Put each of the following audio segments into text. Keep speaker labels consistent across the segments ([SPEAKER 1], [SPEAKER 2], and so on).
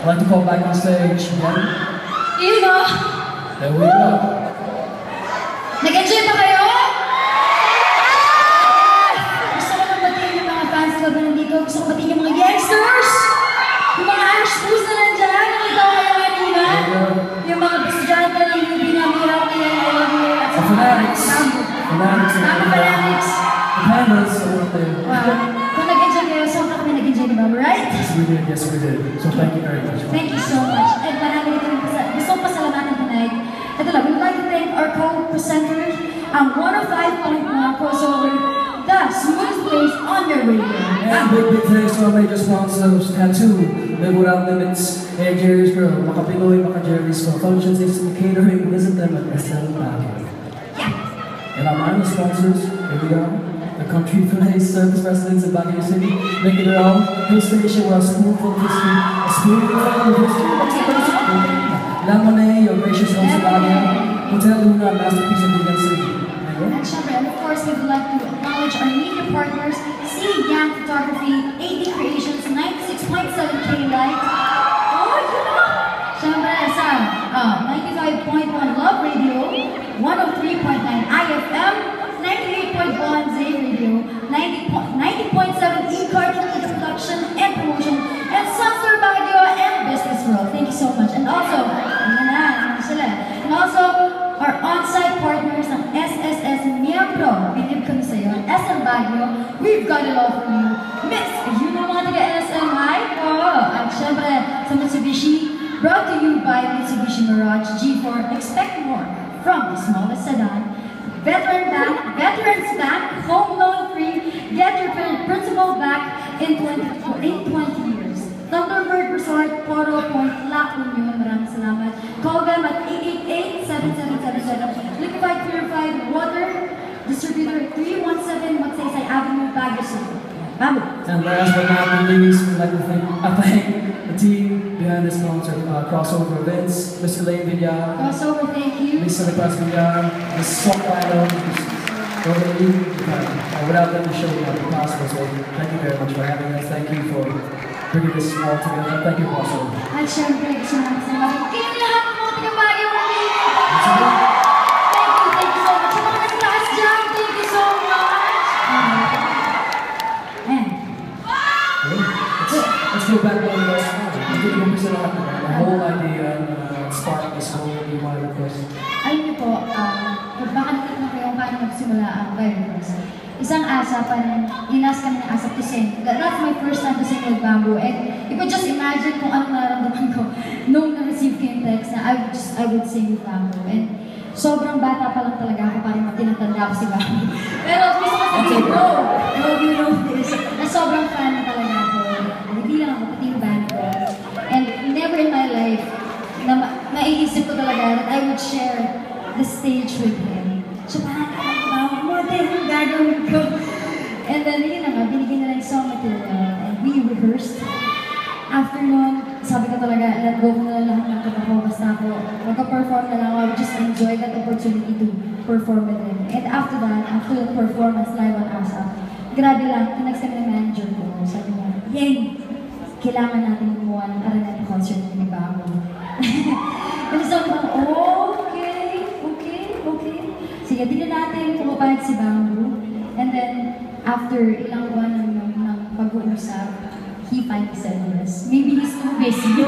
[SPEAKER 1] I'd like to call back on stage again.
[SPEAKER 2] Eva!
[SPEAKER 1] There we go.
[SPEAKER 2] Nag-enjoy ba kayo? Gusto ko nang batiin yung mga fans ko na nandito. Gusto ko batiin yung mga youngsters! Yung mga ashboos na nandyan. Nakita ko kayo kanina. Yung mga estudyante na yung binamihap nila. I love you.
[SPEAKER 1] The fanatics. Fanatics.
[SPEAKER 2] Fanatics.
[SPEAKER 1] The pandas are up there.
[SPEAKER 2] Kung nag-enjoy kayo, sobra kami nag-enjoy ni Babu, right?
[SPEAKER 1] Yes, we did. Yes, we did. So thank you very much.
[SPEAKER 2] Thank you so much. And marami dito rin gusto kong pasalamatan tonight. Ito lang, we would like to thank our co-presenters ang 105.1 crossover, the smooth place on your radio.
[SPEAKER 1] And big thanks to our major sponsors, Tattoo, Live Without Limits, Hey Jerry's Grill, Maka Pinoy, Maka Jerry's for Functions, Instant Catering, visit them at SL Baguio. And our minor sponsors, here we go, the Country Place Service Residents in Baguio City, making their own hill station with a spoonful of history, a spoonful of history, La Monet, your gracious host of Baguio, Hotel Luna, Masterpiece of Vegan City.
[SPEAKER 2] And syempre, and of course, we would like to acknowledge our media partners, C. Yang Photography, 80 Creations, 96.7K Light. Oh, you know! Syempre, sa 95.1 Love Radio, 103.9 IFM, 98.1 Z Radio, 90.7 E-Cardinal Production and Promotion, and Sunster Baguio and Business World. Thank you so much. And also, our on-site partners ng SSS Miembro, bilib kami sa'yo, SM Baguio, we've got it all for you. Miss, yun ang mga taga-NSM, hi po! At syempre, sa Mitsubishi, brought to you by Mitsubishi Mirage G4, expect more from the smallest sedan. Veterans Bank, home loan free, get your principal back in 20 years. Thunderbird Resort, Poro Point, La Union, maraming salamat. Call them at 888-7777. Liquefied Purified Water Distributor 317 Magsaysay Avenue, Baguio City. Babu.
[SPEAKER 1] And last but not least, we'd like to thank the team behind this sponsor, Crossover Events, Mr. Lane Villar.
[SPEAKER 2] Crossover, thank you.
[SPEAKER 1] Mr. Lepras Villar, Ms. Sockpilo, without them the show would not be possible, so thank you very much for having us. Thank you for bringing this all together. Thank you, Crossover.
[SPEAKER 2] At syempre, gusto namin sa mga kaya lahat ng mga taga-Baguio. Thank you so much. Sa mga nag-class dyan, thank you so much.
[SPEAKER 1] Let's go back one more time. The whole idea sparked this whole new request.
[SPEAKER 2] Alam niyo po, baka natin kayo paano magsimula ang Virus. Isang asap, inas kami ng asap to sing. That's my first time to sing with Bamboo. And you could just imagine kung anong nararamdaman ko nung na-receive ko yung text na I would sing with Bamboo. And sobrang bata pa lang talaga ako, parang matinatanda ako si Bamboo. Pero gusto ko sabihin, you know this, na sobrang fan na talaga ako. Hindi lang ako, pati yung band ko. And never in my life, na maiisip ko talaga that I would share the stage with him. So parang, yung gagawin ko. And then, yun na nga, binigyan na lang song material. And we rehearsed. After nun, sabi ko talaga, let go ko na lahat ng kata ko. Basta ako, magka-perform na lang. I would just enjoy that opportunity to perform with him. And after that, after the performance live on ASAP, grabe lang, tinext kami ng manager ko. Sabi niya, yay! Kailangan natin gumawa ng Araneta concert ni Bago. And sabi ko, okay. Sige, tingnan natin kung mapayag si Bamboo. And then, after ilang buwan ng pag-uusap, he finally said yes. Maybe he's too busy.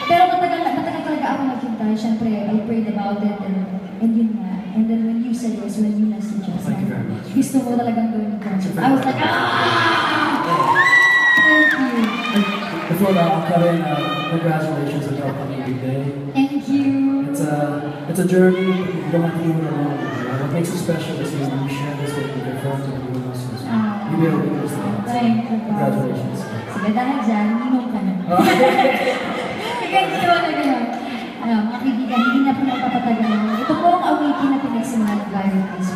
[SPEAKER 2] Pero matagal talaga ako naghintay. Siyempre, I prayed about it and yun nga. And then when you said yes, when you messaged us, gusto mo talagang gawin yung concert. I was like, thank you.
[SPEAKER 1] Before that, Karen, congratulations on your upcoming big day.
[SPEAKER 2] Thank you.
[SPEAKER 1] It's a journey. You don't have to do it alone. What makes it special is when you share this with your friends and everyone else. You be able to understand. Congratulations.
[SPEAKER 2] Sige, dahil dyan, minum ka na. Kaya dito na gano'n. Mga kaibigan, hindi na po nagpapatagal. Ito po ang awakening na pinagsimula ng Virus.